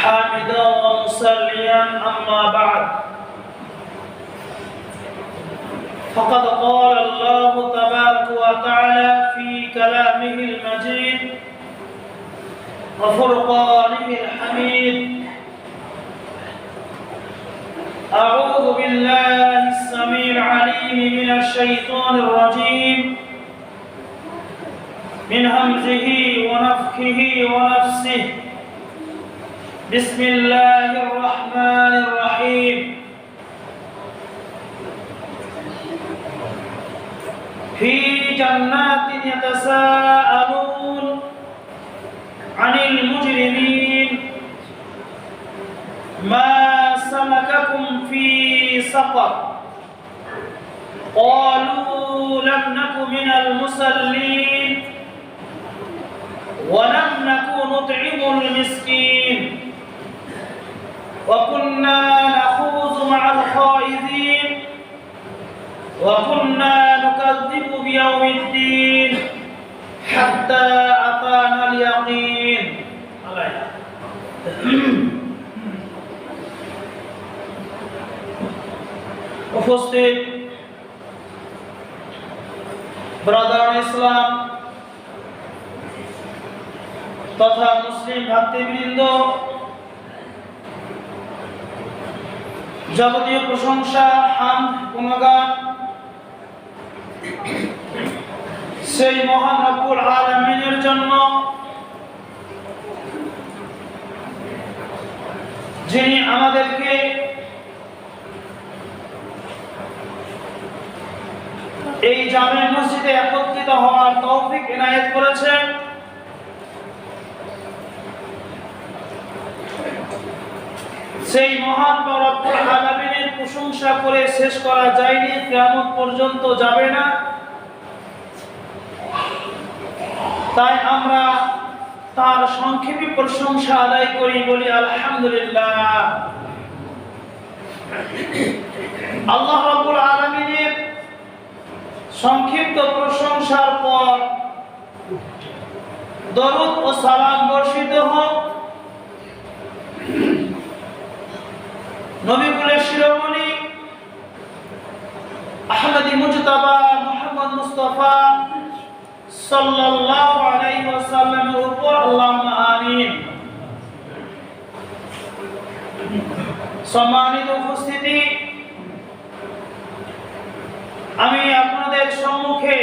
حامدا ومصليا أما بعد فقد قال الله تبارك وتعالى في كلامه المجيد وفرقانه الحميد أعوذ بالله السميع العليم من الشيطان الرجيم من همزه ونفخه ونفسه بسم الله الرحمن الرحيم في جنات يتساءلون عن المجرمين ما سلككم في سقر قالوا لم نك من المصلين ولم نك نطعم المسكين وكنا نخوض مع الخائضين وكنا نكذب بيوم الدين حتى أتانا اليقين উপস্থিত ব্রাদার ইসলাম তথা মুসলিম ভাতৃবৃন্দ, যাবতীয় প্রশংসা হামদ গুণগান সেই মহান রব্বুল আলামিনের জন্য, যিনি আমাদেরকে এই জামে মসজিদে একত্রিত হওয়ার তৌফিক ইনায়েত করেছেন। সেই মহান রব্বুল আলামিনের প্রশংসা করে শেষ করা যায়নি, কিয়ামত পর্যন্ত যাবে না। তাই আমরা তার সংক্ষেপে প্রশংসা আদায় করি, বলি আলহামদুলিল্লাহ। আল্লাহ রাব্বুল আলামিনের সংক্ষিপ্ত প্রশংসার পর দরুদ ও সালাম বর্ষিত হোক নবী কুলের শিরোমণি আহমদী মুজতাবা মুহাম্মদ মুস্তাফা সাল্লাল্লাহু আলাইহি ওয়াসাল্লামের উপর, আল্লাহুম্মা আমিন। সম্মানিত উপস্থিতি, আমি আপনাদের সম্মুখে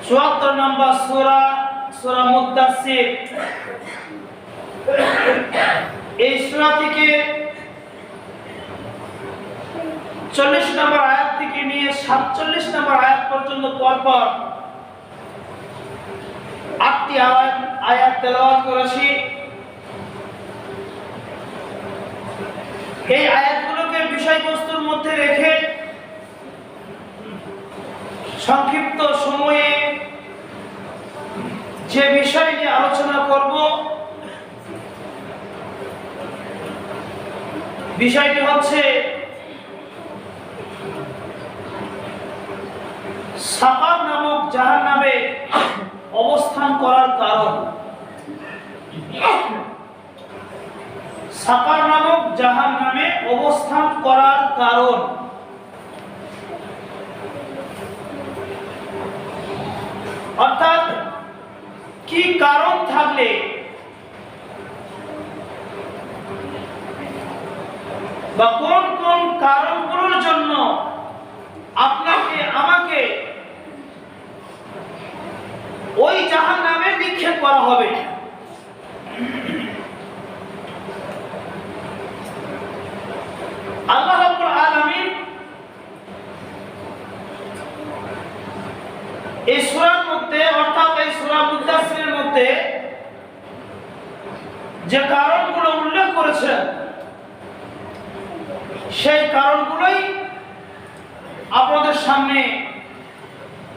৭৪ নম্বর সূরা মুদ্দাসসির, এই সূরা থেকে ৪০ নম্বর আয়াত থেকে নিয়ে ৪৭ নম্বর আয়াত পর্যন্ত পরপর ৮টি আয়াত তেলাওয়াত করেছি। এই আয়াতগুলোকে বিষয়বস্তুর মধ্যে রেখে সংক্ষিপ্ত সময়ে যে বিষয় নিয়ে আলোচনা করব, বিষয়টি হচ্ছে সাকার নামক জাহান্নামে অবস্থান করার কারণ। সাকার নামক জাহান্নামে অবস্থান করার কারণ, অর্থাৎ কি কারণ থাকলে বা কোন কোন কারণগুলোর জন্য আপনাকে আমাকে ওই জাহান্নামে নিক্ষেপ করা হবে। আল্লাহ রাব্বুল আলামিন এই সূরার মধ্যে, অর্থাৎ এই সূরা মুদ্দাসসিরের মধ্যে যে কারণগুলো উল্লেখ করেছেন, সেই কারণগুলোই আপনাদের সামনে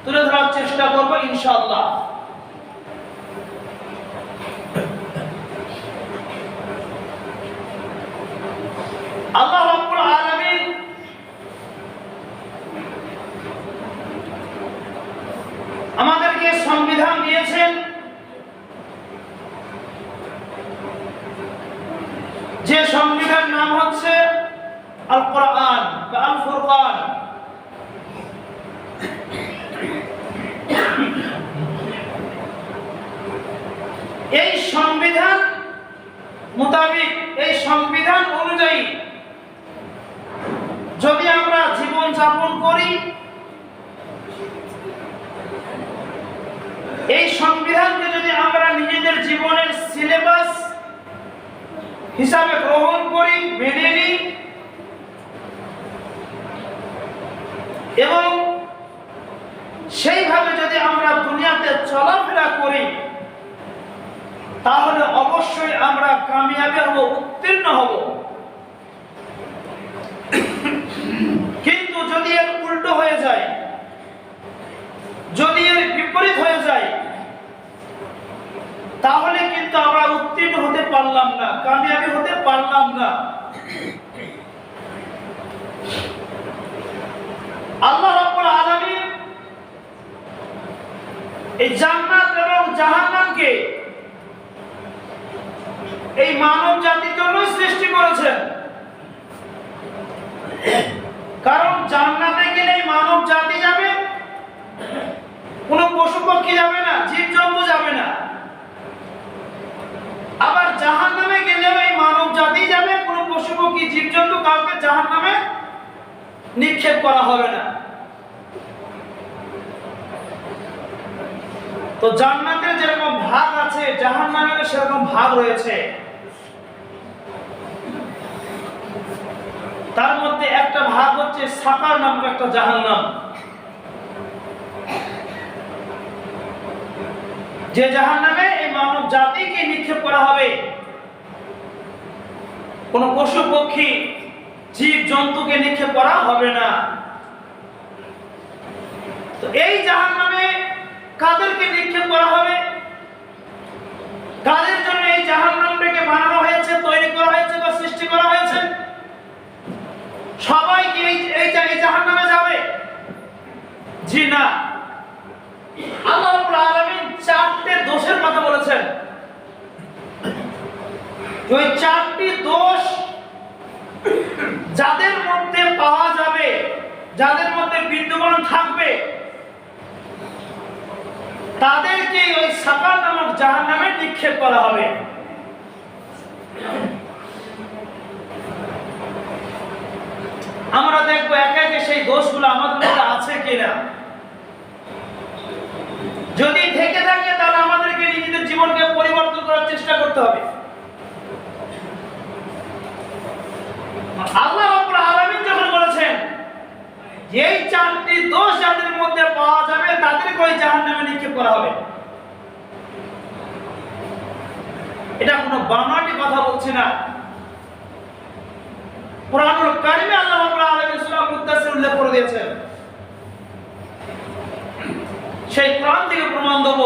তুলে ধরার চেষ্টা করব ইনশাআল্লাহ। আল্লাহ রাব্বুল আলামিন আমাদেরকে সংবিধান দিয়েছেন, যে সংবিধান নাম হচ্ছে আল কোরআন বা আল ফুরকান। এই সংবিধান মোতাবেক, এই সংবিধান অনুযায়ী যদি আমরা জীবন যাপন করি, এই সংবিধানকে যদি আমরা নিজেদের জীবনের সিলেবাস হিসাবে গ্রহণ করি, মেনে নিই এবং সেইভাবে যদি আমরা দুনিয়াতে চলাফেরা করি, তাহলে অবশ্যই আমরা কামিয়াবি হব, উত্তীর্ণ হব। কিন্তু যদি এর উল্টো হয়ে যায়, যদি এর বিপরীত হয়ে যায়, তাহলে কিন্তু আমরা উত্তীর্ণ হতে পারলাম না, কামিয়াবি হতে পারলাম না। আল্লাহ রাব্বুল আলামিন এই জান্নাত এবং জাহান্নামকে এই মানব জাতির জন্য সৃষ্টি করেছেন। কারণ জান্নাতে গেলে মানব জাতি যাবে, কোনো পশু পক্ষী যাবে না, জীবজন্তু যাবে না। আবার জাহান্নামে গেলেও এই মানব জাতি যাবে, কোনো পশু পক্ষী জীবজন্তু কাউকে জাহান্নামে নিক্ষেপ করা হবে না। তো জান্নাতের যেরকম ভাগ আছে, জাহান্নামের সেরকম ভাগ রয়েছে। তার মধ্যে একটা ভাগ হচ্ছে সাকার নামক একটা জাহান্নাম, যে জাহান্নামে এই মানব জাতিকে নিক্ষেপ করা হবে, কোন পশু পক্ষী জীব জন্তুকে নিক্ষেপ করা হবে না। তো এই জাহান্নামে কাদেরকে নিক্ষেপ করা হবে, কাদের জন্য এই জাহান্নামটাকে বানানো হয়েছে, তৈরি করা হয়েছে বা সৃষ্টি করা হয়েছে? সবাই কি এই জাহান্নামে যাবে? জি না। আল্লাহ রাব্বুল আলামিন চারটি দোষের কথা বলেছেন। ওই চারটি দোষ যাদের মধ্যে পাওয়া যাবে, যাদের মধ্যে বিদ্যমান থাকবে, তাদেরকে ওই সাকার নামক জাহান্নামে নিক্ষেপ করা হবে। আমরা দেখবো একে একে সেই দোষগুলো আমাদের মধ্যে আছে কিনা। যদি থেকে থাকে তাহলে আমাদেরকে নিজেদের জীবনকে পরিবর্তন করার চেষ্টা করতে হবে। আল্লাহ রাব্বুল আলামিন যখন বলেছেন এই চারটি দোষ যাদের মধ্যে পাওয়া যাবে, তাদেরকে ওই জাহান্নামে নিক্ষেপ করা হবে, এটা কোনো বানোয়াটি কথা বলছি না। কুরআনুল কারীমে আল্লাহ রাব্বুল আলামিন সূরা মুদ্দাসসির উল্লেখ করে দিয়েছেন। সেই কোরআন থেকে প্রমাণ দেব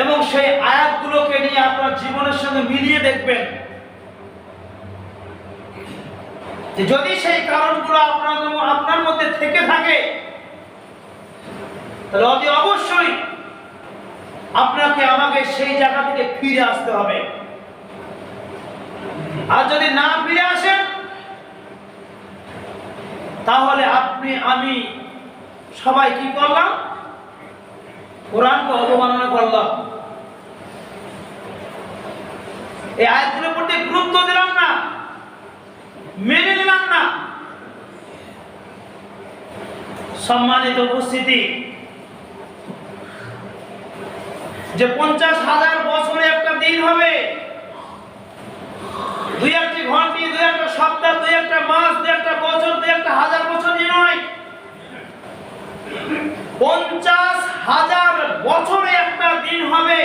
এবং সেই আয়াতগুলোকে নিয়ে আপনার জীবনের সঙ্গে মিলিয়ে দেখবেন যে যদি সেই কারণগুলো আপনার মধ্যে থেকে থাকে, তাহলে অতি অবশ্যই আপনাকে আমাকে সেই জায়গা থেকে ফিরে আসতে হবে। আর যদি না ফিরে আসেন, তাহলে আপনি আমি সবাই কি করলাম? কোরআনকে অবমাননা করলাম। এই আয়াতগুলোর প্রতি গুরুত্ব দিলাম না, মেনে নিলাম না। সম্মানিত উপস্থিতি, যে 50,000 বছরে একটা দিন হবে, 2-1টি ঘন্টা, 2-1টা সপ্তাহ, 2-1টা মাস, 2-1টা বছর, 2-1টা হাজার বছর নয়, 50,000 বছরে একটা দিন হবে।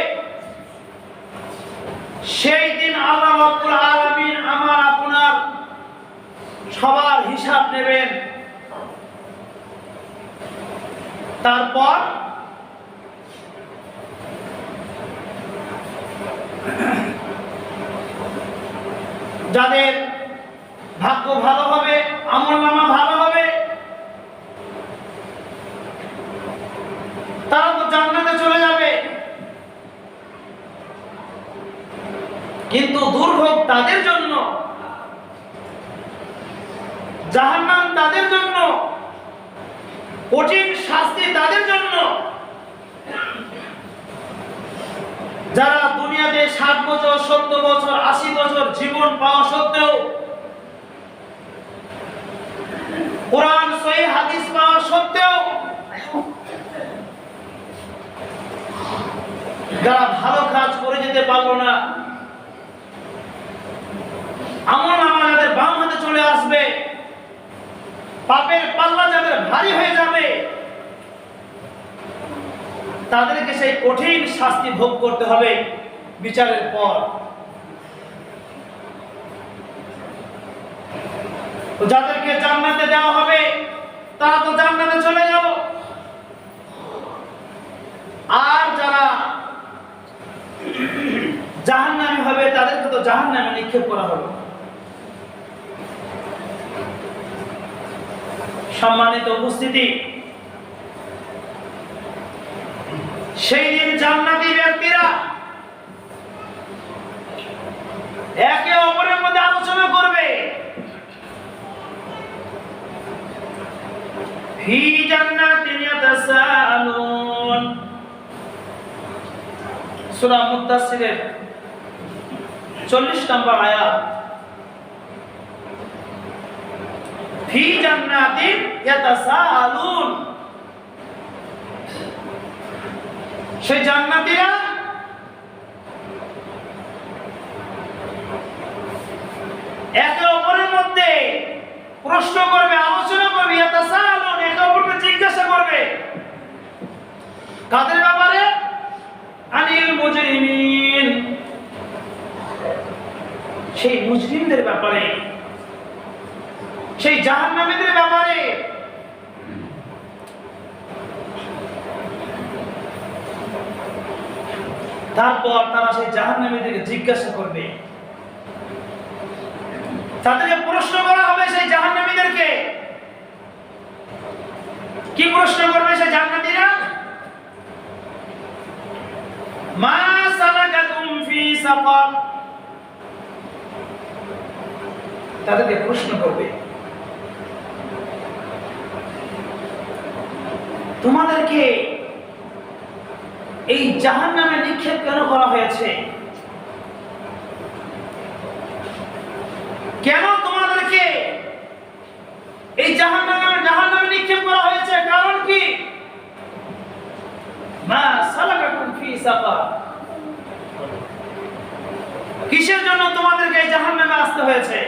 সেই দিন আল্লাহ রাব্বুল আলামিন আমার আপনার সবার হিসাব নেবেন। তারপর যাদের ভাগ্য ভালো হবে, আমলনামা ভালো হবে, তারা তো জান্নাতে চলে যাবে। কিন্তু দুর্ভোগ তাদের জন্য, জাহান্নাম তাদের জন্য, কঠিন শাস্তি তাদের জন্য যারা দুনিয়াতে 60 বছর 70 বছর 80 বছর জীবন পাওয়া সত্ত্বেও, কোরআন সহিহ হাদিস পাওয়া সত্ত্বেও যারা ভালো কাজ করে যেতে পারলো না, আমল নামা যাদের বাম হাতে চলে আসবে, পাপের পাল্লা যাদের ভারী হয়ে যাবে, তাদেরকে সেই কঠিন শাস্তি ভোগ করতে হবে বিচারের পর। তো যাদেরকে জান্নাতে দেওয়া হবে তারা তো জান্নাতে চলে গেল, আর যারা জাহান্নামী হবে তাদেরকে তো জাহান্নামে নিক্ষেপ করা হবে। সম্মানিত উপস্থিতি, সেই দিন জান্নাতি ব্যক্তিরা একে অপরের মধ্যে আলোচনা করবে, ফি জান্নাতিন ইয়াতাসাআলুন, সূরা মুদ্দাসসিরের 40 নম্বর আয়াত। ফি জান্নাতিন ইয়াতাসাআলুন, সেই জান্নাতীরা একে অপরের মধ্যে প্রশ্ন করবে, আলোচনা করবে, ইয়াতাসাআলুন, একে অপরকে জিজ্ঞাসা করবে। কাদের ব্যাপারে? আনিল মুজরিমিন, সেই মুজরিমদের ব্যাপারে, সেই জাহান্নামীদের ব্যাপারে। তারপর তারা সেই জাহান্নামীদেরকে জিজ্ঞাসা করবে, তাদেরকে প্রশ্ন করা হবে। সেই জাহান্নামীদেরকে কি প্রশ্ন করবে সেই জান্নাতীরা? মা সালাকাতুম ফি সাকার, তাদেরকে প্রশ্ন করবে, তোমাদেরকে এই জাহান্নামে নিক্ষেপ কেন করা হয়েছে? কেন তোমাদেরকে এই জাহান্নামে নিক্ষেপ করা হয়েছে? কারণ কি? মা সালাকাকুম ফি সাকার, কিসের জন্য তোমাদেরকে এই জাহান্নামে আসতে হয়েছে?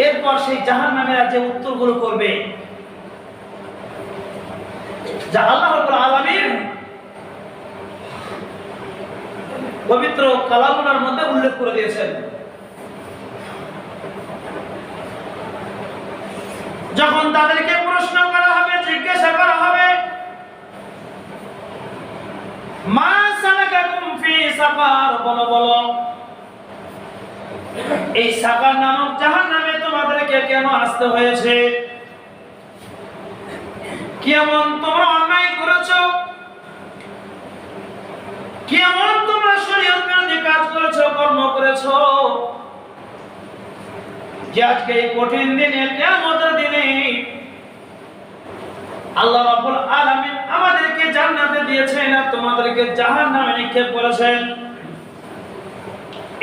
এরপর সেই জাহান্নামীরা যে উত্তরগুলো করবে, যা আল্লাহ রাব্বুল আলামিন পবিত্র কালামুর মধ্যে উল্লেখ করে দিয়েছেন। যখন তাদেরকে প্রশ্ন করা হবে, জিজ্ঞাসা করা হবে, মা সালাকাকুম ফি সাকার, বলো বলো এই সাকার নামক জাহান্নামে তোমাদেরকে কেন আসতে হয়েছে? কেমন তোমরা অন্যায় করেছো, কেমন তোমরা শরীয়ত বিরোধী কাজ করেছো, কর্ম করেছো, যে আজকে এই কঠিন দিনে, কিয়ামতের দিনে আল্লাহ রাব্বুল আলামিন আমাদেরকে জান্নাতে দিয়েছেন আর তোমাদেরকে জাহান্নামে নিক্ষেপ করেছেন।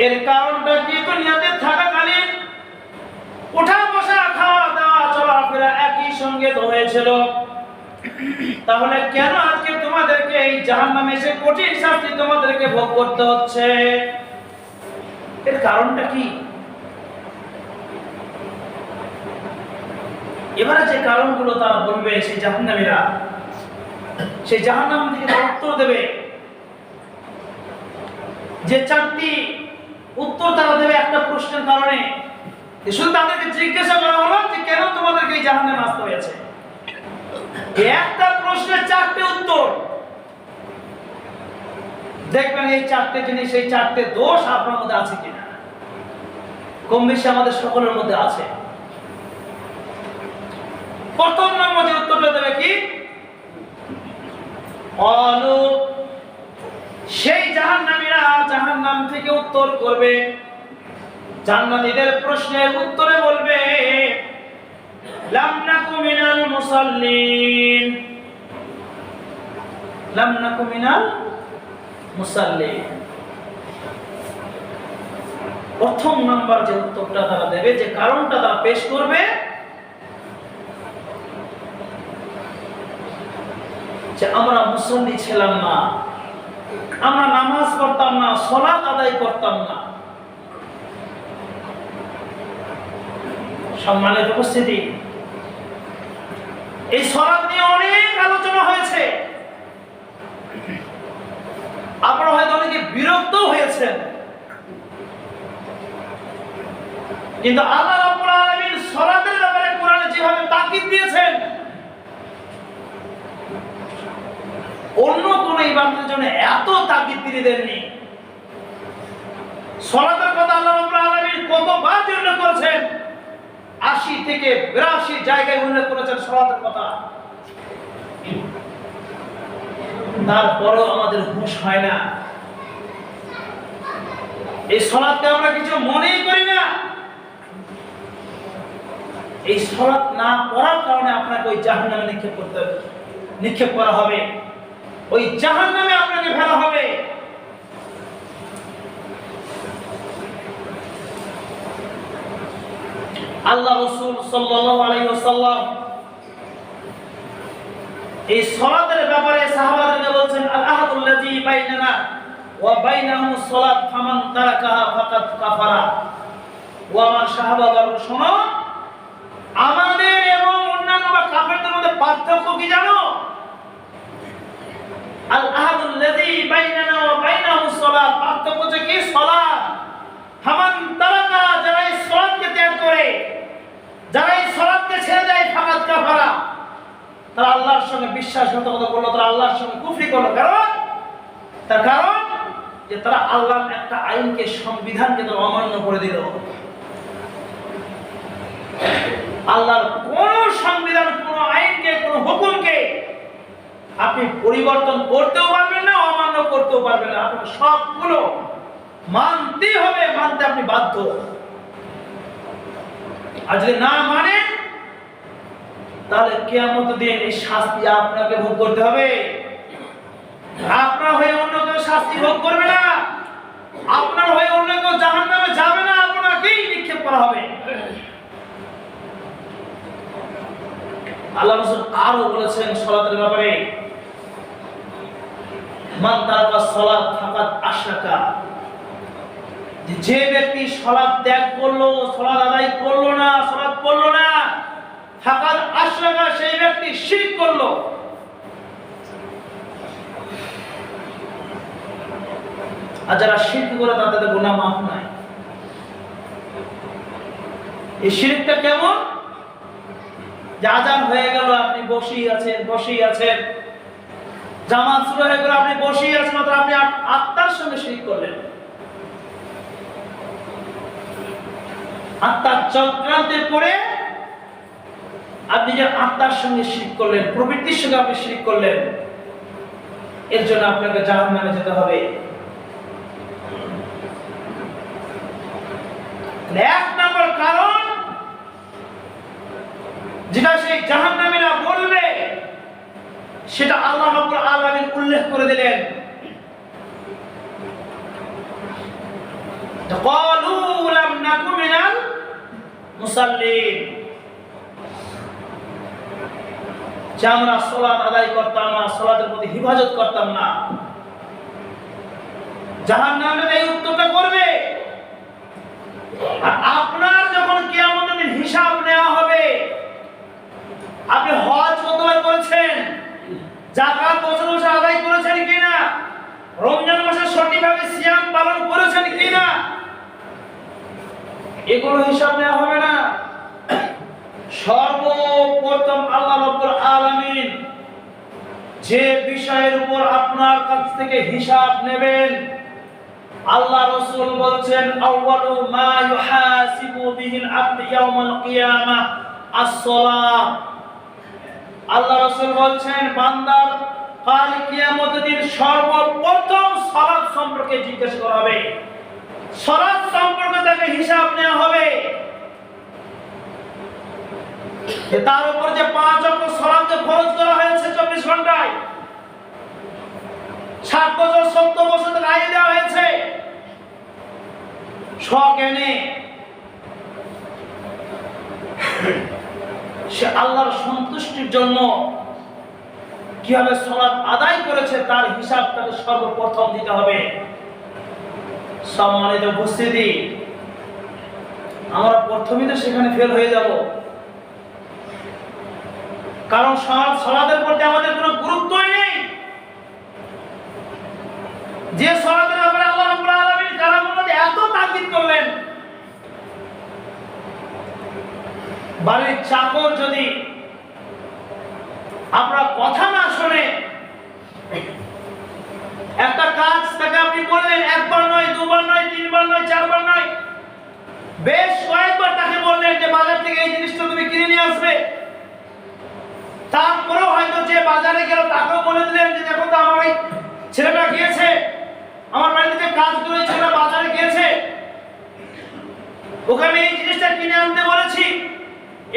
এর কারণটা কি? দুনিয়াতে থাকাকালীন ওঠা বসা, খাওয়া দাওয়া, চলাফেরা একই সঙ্গে তো হয়েছিল, তাহলে কেন আজকে তোমাদেরকে এই জাহান্নামে এসে কঠিন শাস্তি তোমাদেরকে ভোগ করতে হচ্ছে? এর কারণটা কি? এবারে যে কারণগুলো তারা বলবে, সেই জাহান্নামীরা সেই জাহান্নাম থেকে উত্তর দেবে। যে 4টি উত্তর তারা দেবে একটা প্রশ্নের কারণে, শুধু তাদেরকে জিজ্ঞাসা করা হলো যে কেন তোমাদেরকে এই জাহান্নামে আসতে হয়েছে। একটা প্রশ্নের 4টে উত্তর। দেখবেন এই 4টে জিনিস, এই 4টে দোষ আপনার মধ্যে আছে কিনা। কম বেশি আমাদের সকলের মধ্যে আছে। প্রথম নম্বর যে উত্তরটা দেবে কি? সেই জাহান্নাম থেকে উত্তর করবে, জান্নাতীদের প্রশ্নের উত্তরে বলবে লাম নাকু মিনাল মুসাল্লিন, লাম নাকু মিনাল মুসাল্লিন। প্রথম নাম্বার যে উত্তরটা তারা দেবে, যে কারণটা তারা পেশ করবে, যে আমরা মুসল্লি ছিলাম না, আমরা নামাজ পড়তাম না, সালাত আদায় করতাম না। সম্মানিত উপস্থিতি, এই সালাত নিয়ে অনেক আলোচনা হয়েছে। আপনারা হয়তো অনেকে বিরক্ত হয়েছেন, কিন্তু আল্লাহ রাব্বুল আলামিন সালাতের ব্যাপারে কোরআনে যেভাবে তাকিদ দিয়েছেন, অন্য কোন ইবাদতের জন্য এত তাকিদ তিনি দেননি। সালাতের কথা আল্লাহ রাব্বুল আলামিন কতবার উল্লেখ করেছেন? 80 থেকে 82 জায়গায় উল্লেখ করেছেন সালাতের কথা। তারপরেও আমাদের হুঁশ হয় না, এই সালাতকে আমরা কিছু মনেই করি না। এই সালাত না পড়ার কারণে আপনাকে ওই জাহান্নামে নিক্ষেপ করা হবে, ওই জাহান্নামে আপনাকে ফেলা হবে। আল্লাহ রাসূল সাল্লাল্লাহু আলাইহি ওয়াসাল্লাম এই সালাতের ব্যাপারে সাহাবাদেরকে বলছেন, আল আহাদুল্লাযী বাইনানা ওয়া বাইনাহুমুস সালাত ফামান তারাকাহা ফাকাদ কাফারা। ও আমার সাহাবাগণ, শোনো, আমাদের এবং অন্যান্য বা কাফেরদের মধ্যে পার্থক্য কি জানো? আল আহাদুল্লাযী বাইনানা ওয়া বাইনাহুমুস সালাত, পার্থক্য হচ্ছে কি? সালাত। ফামান তারাকা, যারা এই সালাতকে ত্যাগ করে, যারা এই সালাতকে ছেড়ে দেয়, ফাকাদ কাফারা, তারা আল্লাহর সঙ্গে বিশ্বাসঘাতকতা করলো, তারা আল্লাহর সঙ্গে কুফরি করলো। তার কারণ যে তারা আল্লাহর একটা আইনকে, সংবিধানকে তারা অমান্য করে দিল। আল্লাহর কোন সংবিধান, কোন আইনকে, কোন হুকুমকে আপনি পরিবর্তন করতেও পারবেন না, অমান্য করতেও পারবেন না। আপনার সবগুলো মানতে হবে, মানতে আপনি বাধ্য। আর যদি না মানেন, তাহলে কিয়ামতের দিন এই শাস্তি আপনাকে ভোগ করতে হবে। আপনার হয়ে অন্য কেউ শাস্তি ভোগ করবে না, আপনার হয়ে অন্য কেউ জাহান্নামে যাবে না, আপনাকেই নিক্ষেপ করা হবে। আল্লাহ রাসূল আরো বলেছেন সালাতের ব্যাপারে, মান তারাকা সালাত ফাকাদ আশরাকা, যে ব্যক্তি সালাত ত্যাগ করলো, সালাত আদায় করলো না, সালাত পড়লো না, ফাকাদ আশরাকা, সেই ব্যক্তি শিরক করলো। আর যারা শিরক করে তাদের গুনাহ মাফ নাই। এই শিরকটা কেমন? যে আযান হয়ে গেল, আপনি বসেই আছেন, জামাত শুরু হয়ে গেল, আপনি বসেই আছেন, মাত্র আপনি আত্মার সঙ্গে শিরক করলেন। আত্মার চক্রান্তে পড়ে আপনি যে আত্মার সঙ্গে শিরক করলেন, প্রবৃত্তির সঙ্গে আপনি শিরক করলেন, এর জন্য আপনাকে জাহান্নামে যেতে হবে। এক নম্বর কারণ যেটা সেই জাহান্নামীরা বলবে, সেটা আল্লাহ রাব্বুল আলামিন উল্লেখ করে দিলেন। ক্বালু লাম নাকু মিনাল মুসাল্লিন, যে আমরা সালাত আদায় করতাম না, সালাতের প্রতি হিফাজত করতাম না। জাহান্নামে এই উত্তরটা করবে। আর আপনার যখন কিয়ামতের দিন হিসাব নেওয়া হবে, আপনি হজ কতবার করেছেন, যাকাত বছর বছর আদায় করেছেন কিনা, রমজান মাসে সঠিকভাবে সিয়াম পালন করেছেন কিনা, এগুলো হিসাব নেওয়া হবে না। সর্বপ্রথম আল্লাহ রাব্বুল আলামিন যে বিষয়ের উপর আপনার কাছ থেকে হিসাব নেবেন, আল্লাহ রাসূল বলছেন, আউয়ালু মা ইউহাসিবু বিহিল আবদু ইয়াউমাল কিয়ামাহ আস-সালাহ। আল্লাহ রাসূল বলছেন, বান্দার কাল কিয়ামতের দিন সর্বপ্রথম সালাত সম্পর্কে জিজ্ঞাসা করা হবে, সালাত সম্পর্কে তাকে হিসাব নেওয়া হবে। তার উপর যে 5 ওয়াক্ত সালাত ফরজ করা হয়েছে 24 ঘন্টায়, 60 বছর 70 বছর থেকে আইন দেওয়া হয়েছে, সজ্ঞানে সে আল্লাহর সন্তুষ্টির জন্য কিভাবে সালাত আদায় করেছে তার হিসাব তাকে সর্বপ্রথম দিতে হবে। সম্মানিত উপস্থিতি, আমরা প্রথমেই তো সেখানে ফেল হয়ে যাব, কারণ সালাতের প্রতি আমাদের কোনো গুরুত্বই নেই। যে সালাতের ব্যাপারে আল্লাহ রাব্বুল আলামিন কালামের মধ্যে এত তাকিদ করলেন, বাড়ির চাকর যদি আপনার কথা না শুনে, একটা কাজ তাকে আপনি বললেন, একবার নয়, দুবার নয়, তিনবার নয়, চারবার নয়, বেশ কয়েকবার তাকে বললেন যে বাজার থেকে এই জিনিসটা তুমি কিনে নিয়ে আসবে, তারপরেও হয়তো যে বাজারে গেল তাকেও বলে দিলেন যে দেখো তো আমার এই ছেলেটা গিয়েছে, আমার বাড়িতে কাজ করে ছেলেটা বাজারে গিয়েছে, ওখানে এই জিনিসটা কিনে আনতে বলেছি,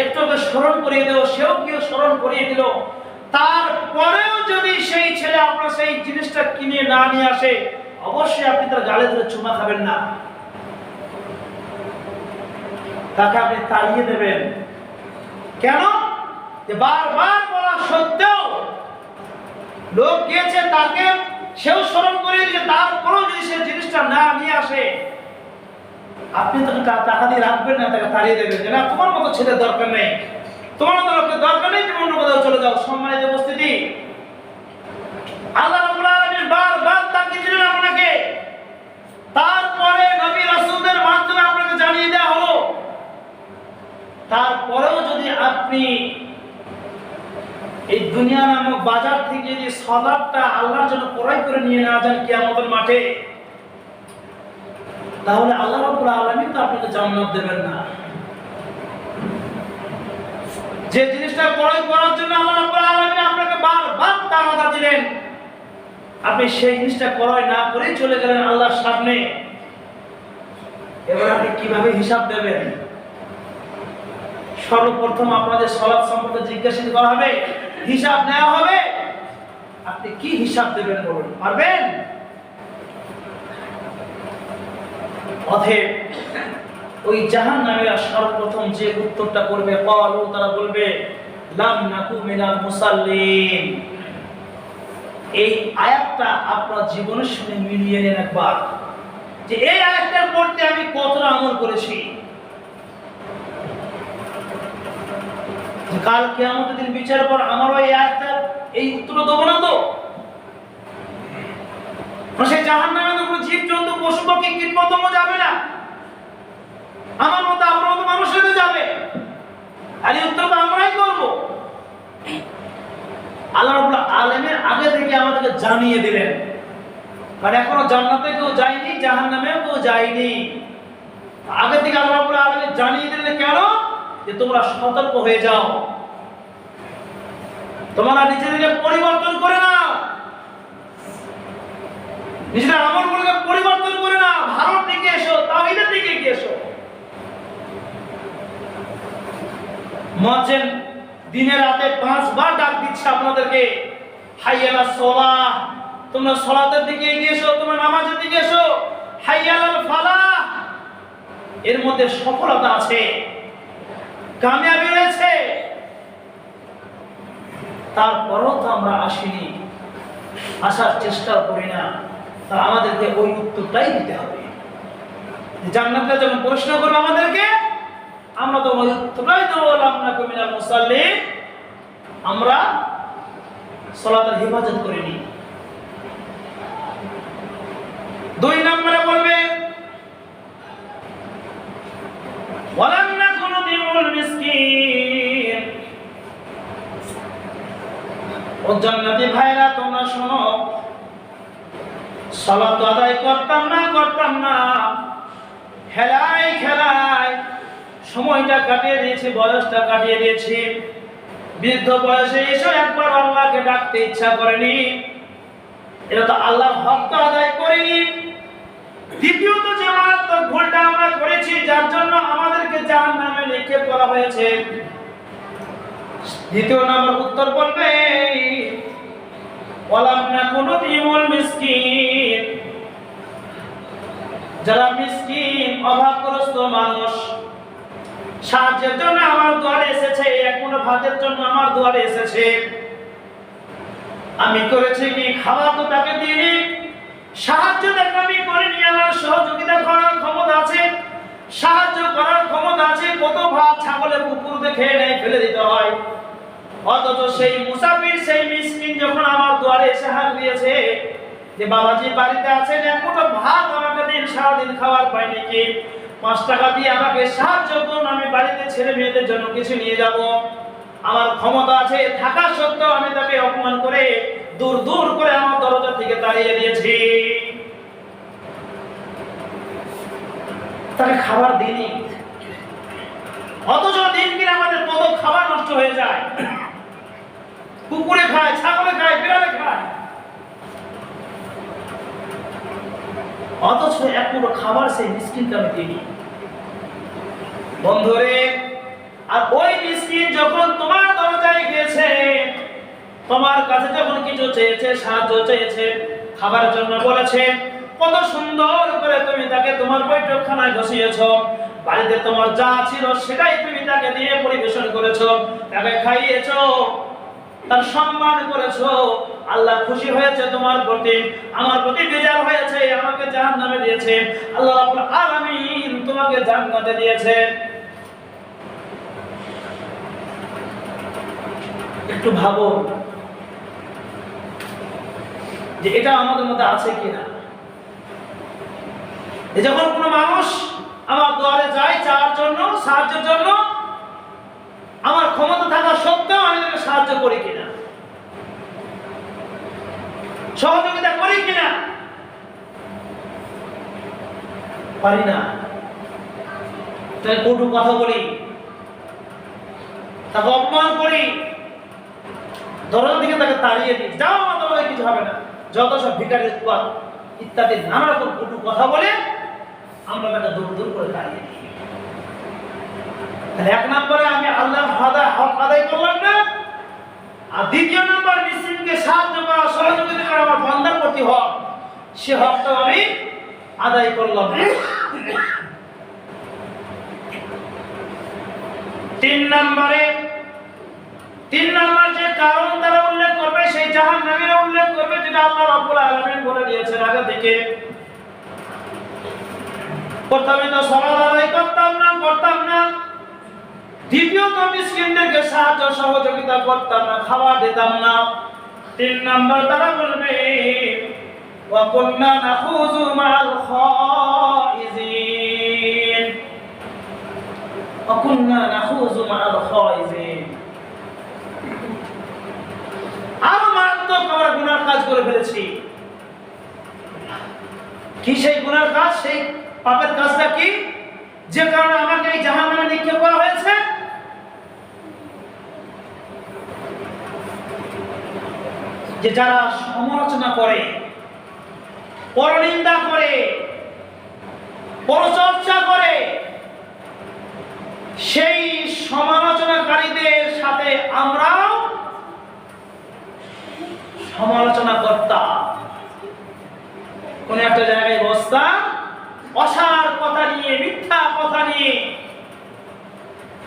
একটু ওকে স্মরণ করিয়ে দেও। সেও গিয়ে স্মরণ করিয়ে দিল। তারপরেও যদি সেই ছেলে আপনার সেই জিনিসটা কিনে না নিয়ে আসে, অবশ্যই আপনি তার গালে ধরে চুমা খাবেন না, তাকে আপনি তাড়িয়ে দেবেন। কেন? যে বারবার বলা সত্ত্বেও লোক গিয়েছে, তাকে সেও স্মরণ করিয়ে দিয়েছে, তারপরেও যদি সে জিনিসটা না নিয়ে আসে, আপনি তাকে টাকা দিয়ে রাখবেন না, তাকে তাড়িয়ে দেবেন যে না, তোমার মতো ছেলের দরকার নেই, তোমার মতো লোকের দরকার নেই, তুমি অন্য কোথাও চলে যাও। সম্মানিত উপস্থিতি, আল্লাহ রাব্বুল আলামিন বারবার তাকিদ দিলেন আপনাকে, তারপরে নবী রাসূলদের মাধ্যমে আপনাকে জানিয়ে দেওয়া হলো। তারপরেও যদি আপনি এই দুনিয়া নামক বাজার থেকে যদি সালাতটা আল্লাহর জন্য ক্রয় করে নিয়ে না যান কিয়ামতের মাঠে, তাহলে আল্লাহ রাব্বুল আলামিন তো আপনাকে জান্নাত দেবেন না। যে জিনিসটা ক্রয় করার জন্য আল্লাহ রাব্বুল আলামিন আপনাকে বারবার তাগাদা দিলেন, আপনি সেই জিনিসটা ক্রয় না করেই চলে গেলেন আল্লাহর সামনে, এবার আপনি কিভাবে হিসাব দেবেন? সর্বপ্রথম আপনাদের সালাত সম্পর্কে জিজ্ঞাসা করা হবে, হিসাব নেওয়া হবে। আপনি কি হিসাব দেবেন বলুন, পারবেন? অতএব ওই জাহান্নামীরা সর্বপ্রথম যে উত্তরটা করবে, ক্বালু, তারা বলবে লাম নাকু মিনাল মুসাল্লিন। এই আয়াতটা আপনার জীবনের সঙ্গে মিলিয়ে নেন একবার, যে এই আয়াতটার পড়তে আমি কতটা আমল করেছি। কাল কিয়ামতের দিন বিচারের পর আমার ওই আয়াতটা এই উত্তর দেবো না তো? সেই জাহান্নামে তো কোনো জীবজন্তু, পশু পাখি, কীটপতঙ্গ যাবে না, আমার মতো আপনার মতো মানুষ হতে যাবে, আর এই উত্তর তো আমরাই করবো। আল্লাহ রাব্বুল আলামিন আগে থেকে আমাদেরকে জানিয়ে দিলেন, কারণ এখনো জান্নাতে কেউ যায়নি, জাহান্নামেও কেউ যায়নি। আগে থেকে আল্লাহ রাব্বুল আলামিন জানিয়ে দিলেন কেন? যে তোমরা সতর্ক হয়ে যাও, তোমরা নিজেদেরকে পরিবর্তন করে নাও, নিজেদের আমলগুলোকে পরিবর্তন করে নাও, ভালোর দিকে এসো, তাওহীদের দিকে এসো। মুয়াজ্জিন দিনে রাতে 5 বার ডাক দিচ্ছে আপনাদেরকে, হাইয়া আলাস সালাহ, তোমরা সালাতের দিকে এগিয়ে এসো, তোমরা নামাজের দিকে এসো, হাইয়া আলাল ফালাহ। এর মধ্যে সফলতা আছে, কামিয়াবি রয়েছে। তারপরও তো আমরা আসিনি, আসার চেষ্টা করি না। তা আমাদেরকে ওই উত্তরটাই দিতে হবে। জান্নাতে যখন প্রশ্ন করবে আমাদেরকে, আমরা তো ওই উত্তরটাই দেবো, লাম নাকু মিনাল মুসাল্লিন, আমরা সালাতের হেফাজত করিনি। 2 নম্বরে বলবে ওয়ালাম নাকু নুতিমুল মিসকিন। ও জান্নাতি ভাইরা, তোমরা শোনো, সালাত আদায় করতাম না, খেলায় সময়টা কাটিয়ে দিয়েছি, বয়সটা কাটিয়ে দিয়েছি, বৃদ্ধ বয়সে এসে একবার আল্লাহকে ডাকতে ইচ্ছা করেনি। এটা তো আল্লাহর হক তো আদায় করিনি। দ্বিতীয়ত যে মারাত্মক ভুলটা আমরা করেছি, যার জন্য আমাদেরকে জাহান্নামে নিক্ষেপ করা হয়েছে, দ্বিতীয় নম্বর উত্তর বলবে ওয়ালাম নাকুনু তিমুল মিসকিন। যারা মিসকিন, অভাবগ্রস্ত মানুষ, সাহায্যের জন্য আমার দুয়ারে এসেছে, এক মুঠো ভাতের জন্য আমার দুয়ারে এসেছে, আমি করেছি কি খাবার তো তাকে দিইনি, সাহায্য তাকে আমি করিনি, আমার সহযোগিতা করার ক্ষমতা আছে, সাহায্য করার ক্ষমতা আছে। কত ভাত ছাগলের কুকুরকে খেয়ে নেয়, ফেলে দিতে হয়, অথচ সেই মুসাফির, সেই মিসকিন যখন আমার দুয়ারে এসে হাত দিয়েছে যে বাবাজি বাড়িতে আছেন, এক মুঠো ভাত আমাকে দিন, সারাদিন খাবার পাই নাকি, 5 টাকা দিয়ে আমাকে সাহায্য করুন, আমি বাড়িতে ছেলে মেয়েদের জন্য কিছু নিয়ে যাব, আমার ক্ষমতা আছে থাকা সত্ত্বেও আমি তাকে অপমান করে দূর দূর করে আমার দরজা থেকে তাড়িয়ে দিয়েছি, তাকে খাবার দিইনি। অথচ দিন দিন আমাদের কত খাবার নষ্ট হয়ে যায়, কুকুরে খায়, ছাগলে খায়, বিড়ালে খায়, অথচ এক পুরো খাবার সেই মিসকিনকে আমি দিইনি। বন্ধুরে, আর ওই মিসকিন যখন তোমার দরজায় গিয়েছে, তোমার কাছে যখন কিছু চেয়েছে, সাহায্য চেয়েছে, খাবারের জন্য বলেছে, কত সুন্দর করে তুমি তাকে তোমার বৈঠকখানায় বসিয়েছো, বাড়িতে তোমার যা ছিল সেটাই তুমি তাকে দিয়ে পরিবেশন করেছো, তাকে খাইয়েছো, তার সম্মান করেছো, আল্লাহ খুশি হয়েছে তোমার প্রতি, আমার প্রতি বেজার হয়েছে, আমাকে জাহান্নামে দিয়েছে, আল্লাহ রাব্বুল আলামিন তোমাকে জান্নাতে দিয়েছে। একটু ভাবো যে এটা আমাদের মধ্যে আছে কিনা। যখন কোনো মানুষ আমার দুয়ারে যায় চাওয়ার জন্য, সাহায্যের জন্য, আমার ক্ষমতা থাকা সত্ত্বেও আমি তাকে সাহায্য করি কিনা, সহযোগিতা করি কিনা, পারি না। তাই কটু কথা বলি, তাকে অপমান করি, দরজা থেকে তাকে তাড়িয়ে দিই, যাও আমার দরজায় কিছু হবে না, যত সব ভিখারির উৎপাত ইত্যাদি নানা রকম কটু কথা বলে আমরা তাকে দূর দূর করে তাড়িয়ে দিই। তাহলে এক নম্বরে আমি আল্লাহর হক আদায় করলাম না, আর দ্বিতীয় নম্বর মিসকিনকে সাহায্য করা, সহযোগিতা করা আমার বান্দার প্রতি হক, সে হকটা আমি আদায় করলাম না। 3 নম্বর যে কারণ তারা উল্লেখ করবে, সেই জাহান্নামীরা উল্লেখ করবে, যেটা আল্লাহ রাব্বুল আলামিন বলে দিয়েছেন আগে থেকে। প্রথমে তো সালাত আদায় করতাম না, দ্বিতীয়ত মিসকিনদেরকে সাহায্য সহযোগিতা করতাম না, খাবার দিতাম না। 3 নম্বর তারা বলবে ওয়া কুননা নাখুযু মা'আল খাইজিন, ওয়া কুননা নাখুযু মা'আল খাইজিন। আরো মারাত্মক আমরা গুনার কাজ করে ফেলেছি। কি সেই গুনার কাজ, সেই পাপের কাজটা কি, যে কারণে আমাকে এই জাহান্নামে নিক্ষেপ করা হয়েছে? যে যারা সমালোচনা করে, পরনিন্দা করে, পরচর্চা করে, সেই সমালোচনাকারীদের সাথে আমরাও সমালোচনা করতাম। কোন একটা জায়গায় বসতাম, অসার কথা নিয়ে, মিথ্যা কথা নিয়ে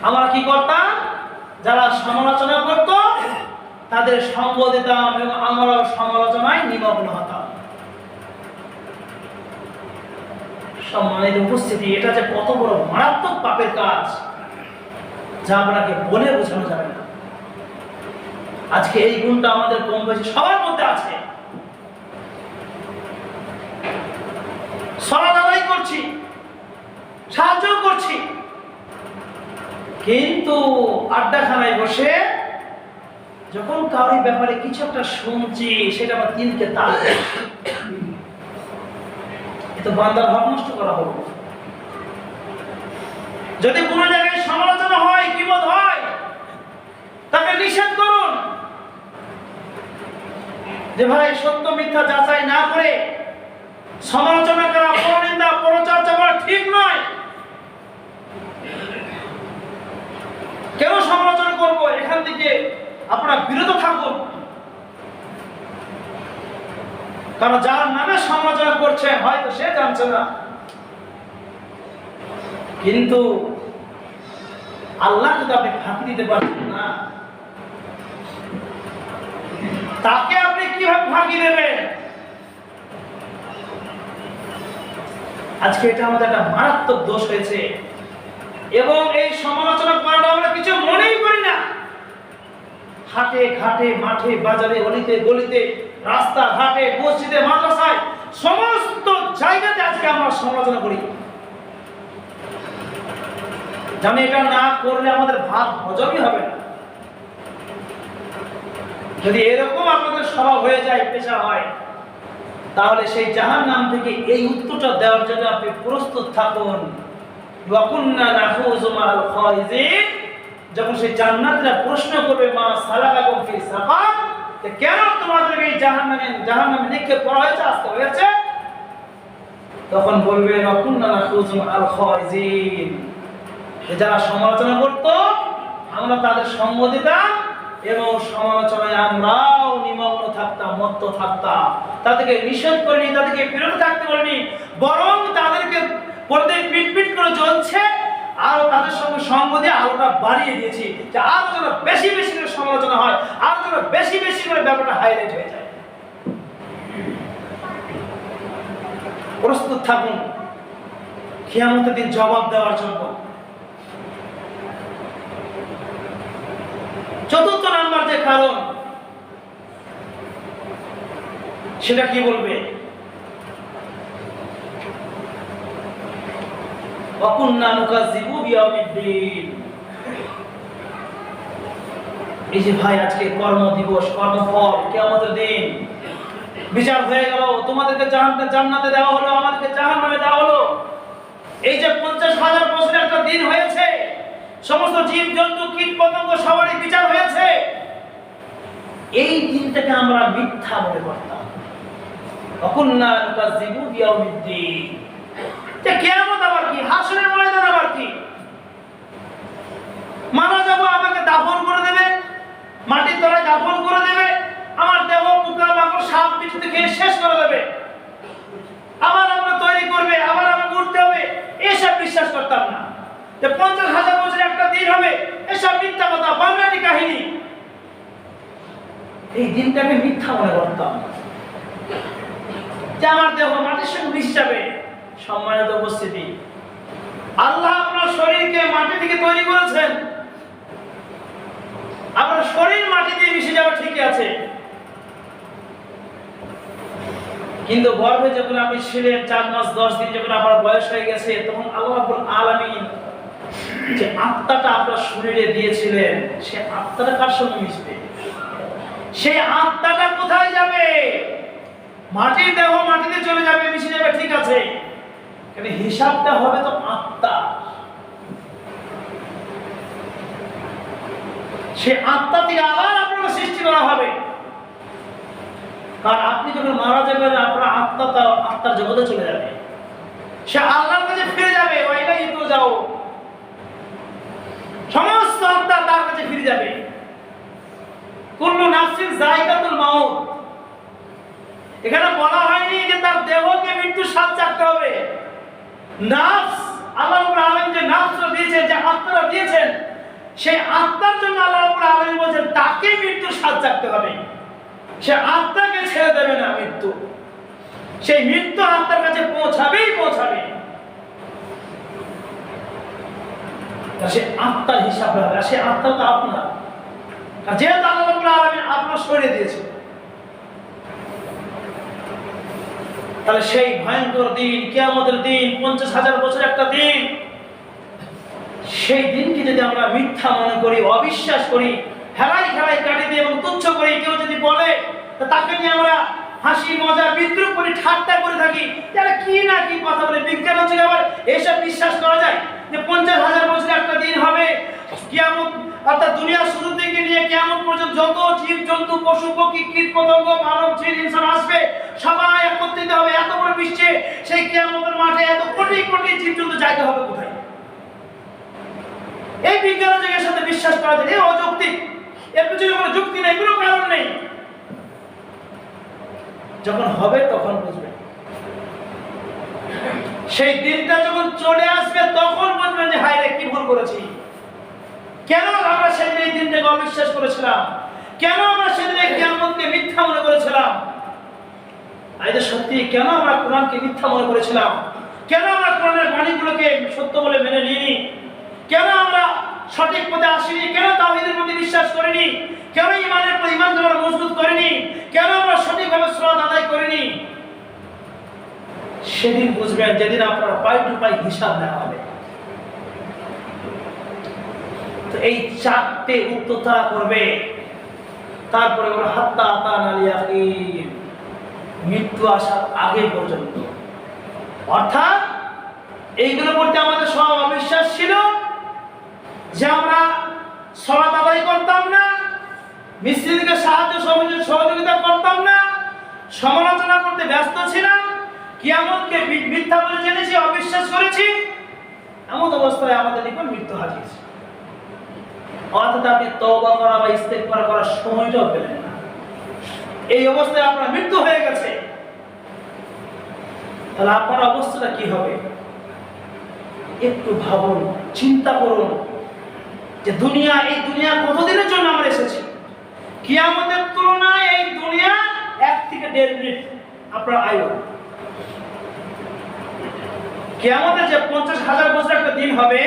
আমরা কি করতাম, যারা সমালোচনা করত তাদের সঙ্গ দিতাম এবং আমরাও সমালোচনায় নিমগ্ন হতাম। সম্মানিত উপস্থিতি, এটা যে কত বড় মারাত্মক পাপের কাজ, যা আপনাকে বলে বোঝানো যাবে না। আজকে এই গুণটা আমাদের কম বেশি সবার মধ্যে আছে। সালাত আদায় করছি, সাহায্য করছি, কিন্তু আড্ডাখানায় বসে যখন কারোর ব্যাপারে কিছু একটা শুনছি, সেটা আমার দিলকে তাল দেয়। এত বান্দার হক নষ্ট করা হলো। যদি কোনো জায়গায় সমালোচনা হয়, কিবত হয়, তাকে নিষেধ করুন। যে ভাই সত্য মিথ্যা যাচাই না করে সমালোচনা করা, পরনিন্দা, পরচর্চা করা ঠিক নয়। কেন সমালোচনা করব? এখান থেকে আপনারা বিরত থাকুন। কারণ যার নামে সমালোচনা করছেন হয়তো সে জানছে না, কিন্তু আল্লাহকে তো আপনি ফাঁকি দিতে পারছেন না। তাকে আপনি কিভাবে ফাঁকি দেবেন? আজকে এটা আমাদের একটা মারাত্মক দোষ হয়েছে, এবং এই সমালোচনা করাটা আমরা কিছু মনেই করি না। হাটে ঘাটে, মাঠে বাজারে, অলিতে গলিতে, রাস্তা ঘাটে, মসজিদে, মাদ্রাসায়, সমস্ত জায়গাতে আজকে আমরা সমালোচনা করি। জানি এটা না করলে আমাদের ভাত হজমই হবে না। যদি এরকম আপনাদের স্বভাব হয়ে যায়, পেশা হয়, তাহলে সেই জাহান্নাম থেকে এই উত্তরটা দেওয়ার জন্য আপনি প্রস্তুত থাকুন। ওয়াকুন্না নাফুযু মা'আল খায়িজিন। যখন সেই জান্নাতীরা প্রশ্ন করবে মা সালাকাকুম ফি সাকার, কেন তোমাদেরকে এই জাহান্নামে নিক্ষেপ করা হয়েছে, আসতে হয়েছে, তখন বলবে ওয়াকুন্না নাফুযু মা'আল খায়িজিন। যারা সমালোচনা করত আমরা তাদের সঙ্গ দিতাম, এবং সমালোচনায় আমরাও নিমগ্ন থাকতাম, মত্ত থাকতাম। তাদেরকে নিষেধ করিনি, তাদেরকে বিরত থাকতে বলিনি, বরং তাদেরকে প্রত্যেক পিট করে জ্বলছে, আর তাদের সঙ্গে সঙ্গ দিয়ে আলোটা বাড়িয়ে দিয়েছি, যে আরো যেন বেশি বেশি করে সমালোচনা হয়, আরো যেন বেশি বেশি করে ব্যাপারটা হাইলাইট হয়ে যায়। প্রস্তুত থাকুন কিয়ামতের দিন জবাব দেওয়ার জন্য। চতুর্থ নাম্বার যে কারণ, সেটা কি বলবে? ওয়াকুন্না নুকাযযিবু বিয়াউমিদ্দিন। এই যে ভাই আজকে কর্ম দিবস, কর্মফল, কিয়ামতের দিন, বিচার হয়ে গেল, তোমাদেরকে জান্নাতে দেওয়া হলো, আমাদেরকে জাহান্নামে দেওয়া হলো। এই যে 50,000 বছরের একটা দিন হয়েছে, সমস্ত জীব জন্তু কীট পতঙ্গ সবারই বিচার হয়েছে। এই দিনটাকে আমরা মিথ্যা মনে করতাম। ওয়াকুন্না নুকাযযিবু বিয়াউমিদ্দিন। যে কিয়ামত আবার কি, হাসরের ময়দান আবার কি? মারা যাব, আমাকে দাফন করে দেবে, মাটির তলায় দাফন করে দেবে, আমার দেহ পোকামাকড় সাপ বিচ্ছু খেয়ে শেষ করে দেবে, আবার আমরা তৈরি করবে, আবার আমাকে উঠতে হবে, এসব বিশ্বাস করতাম না। যে 50,000 বছরের একটা দিন হবে, এসব মিথ্যা কথা, বাঙালি কাহিনী। এই দিনটাকে মিথ্যা মনে করতাম, যে আমার দেহ মাটির সঙ্গে মিশে যাবে। সম্মানিত উপস্থিতি, আল্লাহ আপনার শরীরকে মাটি থেকে তৈরি করেছেন, আপনার শরীর মাটি দিয়ে মিশে যাবে, ঠিকই আছে, কিন্তু গর্ভে যখন আপনি ছিলেন 4 মাস 10 দিন, যখন আপনার বয়স হয়ে গেছে, তখন আল্লাহ রাব্বুল আলামিন যে আত্মাটা আপনার শরীরে দিয়েছিলেন, সে আত্মাটা কার সঙ্গে মিশবে? সেই আত্মাটা কোথায় যাবে? মাটির দেহ মাটিতে চলে যাবে, মিশে যাবে, ঠিক আছে, কিন্তু হিসাবটা হবে তো আত্মা। সে আত্মা থেকে আবার আপনাকে সৃষ্টি করা হবে। কারণ আপনি যখন মারা যাবেন, আপনার আত্মার জগতে চলে যাবে, সে আল্লাহর কাছে ফিরে যাবে। ওয়াইলাই তো যাও, সমস্ত আত্মা তার কাছে ফিরে যাবে। কুল্লু নাফসিন যায়কাতুল মাউত। এখানে বলা হয়নি যে তার দেহকে মৃত্যুর স্বাদ চাখতে হবে। নাফস, আল্লাহ রাব্বুল আলামিন যে নাফসটা দিয়েছেন, যে আত্মাটা দিয়েছেন, সেই আত্মার জন্য আল্লাহ রাব্বুল আলামিন বলেন তাকে মৃত্যুর স্বাদ চাখতে হবে। সে আত্মাকে ছেড়ে দেবে না মৃত্যু, সেই মৃত্যু আত্মার কাছে পৌঁছাবেই পৌঁছাবে। সে আত্মার হিসাব হবে, সে আত্মা তো আপনার, যেহেতু আল্লাহ রাব্বুল আলামিন আপনার শরীরে দিয়েছে। তাহলে সেই ভয়ঙ্কর দিন, কিয়ামতের দিন, 50,000 বছরের একটা দিন, সেই দিনকে যদি আমরা মিথ্যা মনে করি, অবিশ্বাস করি, হেলাই খেলাই কাটি দিই এবং তুচ্ছ করি, কেউ যদি বলে তাকে নিয়ে আমরা হাসি মজা বিদ্রুপ করি, ঠাট্টা করে থাকি, যারা কি না কি কথা বলে, বিজ্ঞান হচ্ছে আবার এসব বিশ্বাস করা যায়? যে 50,000 বছরের একটা দিন হবে কিয়ামত, অর্থাৎ দুনিয়ার শুরু থেকে নিয়ে কিয়ামত পর্যন্ত যত জীব জন্তু পশু পক্ষী কীট পতঙ্গ মানব জিন ইনসান আসবে সবাই একত্রিত হবে এত বড় বিশ্বে। সেই কিয়ামতের মাঠে এত কোটি কোটি জীব জন্তু জায়গা হবে কোথায়? এই বিজ্ঞান যুগের সাথে বিশ্বাস করা যায়, এই অযৌক্তিক, এর পিছনে কোনো যুক্তি নেই, কোনো কারণ নেই। যখন হবে তখন বুঝবে, সেই দিনটা যখন চলে আসবে তখন বুঝবেন যে হায় রে কি ভুল করেছি, কেন আমরা সেদিন এই দিনটাকে অবিশ্বাস করেছিলাম, কেন আমরা সেদিন এই কিয়ামতকে মিথ্যা মনে করেছিলাম, এই যে সত্যি কেন আমরা কোরআনকে মিথ্যা মনে করেছিলাম, কেন আমরা কোরআনের বাণীগুলোকে সত্য বলে মেনে নিইনি, কেন আমরা সঠিক পথে আসিনি, কেন তাওহীদের প্রতি বিশ্বাস করিনি, কেন ঈমানের প্রতি ঈমান আমরা মজবুত করিনি, কেন আমরা সঠিকভাবে সালাত আদায় করিনি। সেদিন বুঝবেন যেদিন আপনার পাই টু পাই হিসাব দেওয়া হবে। তো এই চারটে উত্তর তারা করবে, তারপরে বলে হাত্তা আতানাল ইয়াকিন, মৃত্যু আসার আগে পর্যন্ত। অর্থাৎ এইগুলো করতে আমাদের সব অবিশ্বাস ছিল, যে আমরা সালাত আদায় করতাম না, মিসকিনকে সাহায্য সহযোগিতা করতাম না, সমালোচনা করতে ব্যস্ত ছিলাম, কিয়ামতকে মিথ্যা বলে জেনেছি, অবিশ্বাস করেছি, এমন অবস্থায় আমাদের নিকট মৃত্যু হাজির। অর্থাৎ আপনি তওবা করা বা ইস্তেগফার করার সময়টাও পেলেন না, এই অবস্থায় আপনার মৃত্যু হয়ে গেছে। তাহলে আপনার অবস্থাটা কি হবে? একটু ভাবুন, চিন্তা করুন যে এই দুনিয়া কতদিনের জন্য আমরা এসেছি। কিয়ামতের তুলনায় এই দুনিয়া 1 থেকে 1.5 মিনিট আপনার আয়ু। কিয়ামতের যে 50,000 বছর একটা দিন হবে,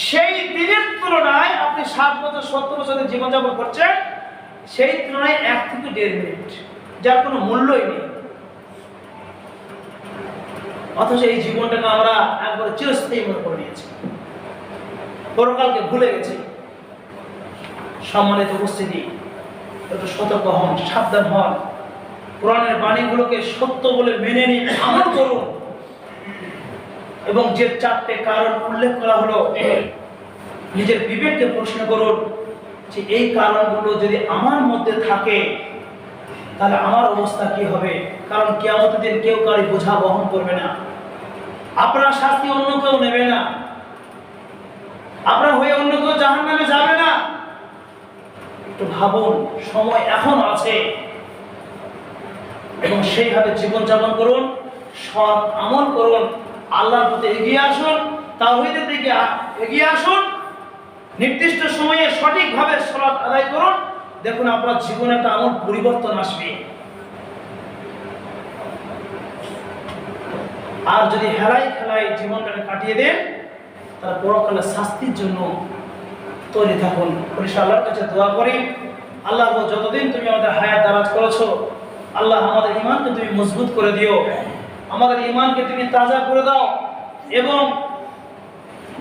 সেই দিনের তুলনায় আপনি 60 বছর 70 বছরের জীবনযাপন করছেন, সেই তুলনায় 1 থেকে 1.5 মিনিট, যার কোনো মূল্যই নেই। অথচ এই জীবনটাকে আমরা একবার চিরস্থায়ী মনে করে নিয়েছি, পরকালকে ভুলে গেছি। সম্মানিত উপস্থিতি, একটু সতর্ক হন, সাবধান হন, কোরআনের বাণীগুলোকে সত্য বলে মেনে নিন, আমল করুন। এবং যে 4টে কারণ উল্লেখ করা হলো, নিজের বিবেককে প্রশ্ন করুন যে এই কারণগুলো যদি আমার মধ্যে থাকে তাহলে আমার অবস্থা কি হবে। কারণ কিয়ামতের দিন কেউ কারো বোঝা বহন করবে না, আপনার শাস্তি অন্য কেউ নেবে না, আপনার হয়ে অন্য কেউ জাহান্নামে যাবে না। একটু ভাবুন, সময় এখন আছে, এবং সেইভাবে জীবনযাপন করুন, সৎ আমল করুন, আল্লাহর প্রতি এগিয়ে আসুন, তাওহীদের দিকে এগিয়ে আসুন, নির্দিষ্ট সময়ে সঠিকভাবে সালাত আদায় করুন। দেখুন আপনার জীবনে একটা আমল পরিবর্তন আসবে। আর যদি হেলায় খেলায় জীবনটাকে কাটিয়ে দেন, তাহলে পরকালের শাস্তির জন্য তৈরি থাকুন। আল্লাহর কাছে দোয়া করি, আল্লাহ যতদিন তুমি আমাদের হায়াত দারাজ করেছো, আল্লাহ আমাদের ঈমানকে তুমি মজবুত করে দিও, আমাদের ঈমানকে তুমি তাজা করে দাও, এবং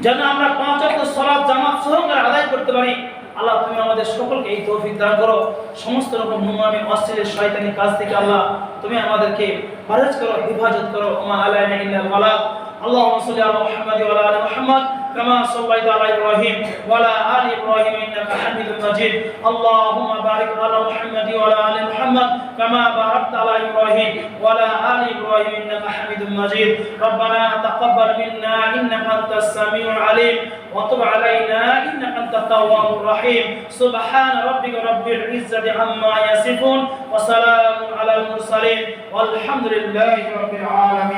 যেন আমরা 5 ওয়াক্ত সালাত জামাত সহকারে আদায় করতে পারি। আল্লাহ তুমি আমাদের সকলকে এই তৌফিক দান করো। সমস্ত রকম নোংরামি অশ্লীল শয়তানি কাজ থেকে আল্লাহ তুমি আমাদেরকে পরহেজ করো, হেফাজত করো। ওমা আলাইনা ইল্লাল বালাগ। اللهم صل على محمد وعلى ال محمد كما صليت على ابراهيم وعلى ال ابراهيم انك حميد مجيد. اللهم بارك على محمد وعلى ال محمد كما باركت على ابراهيم وعلى ال ابراهيم انك حميد مجيد. ربنا تقبل منا انك انت السميع العليم وتب علينا انك انت التواب الرحيم. سبحان ربك رب العزه عما يصفون وسلام على المرسلين والحمد لله رب العالمين.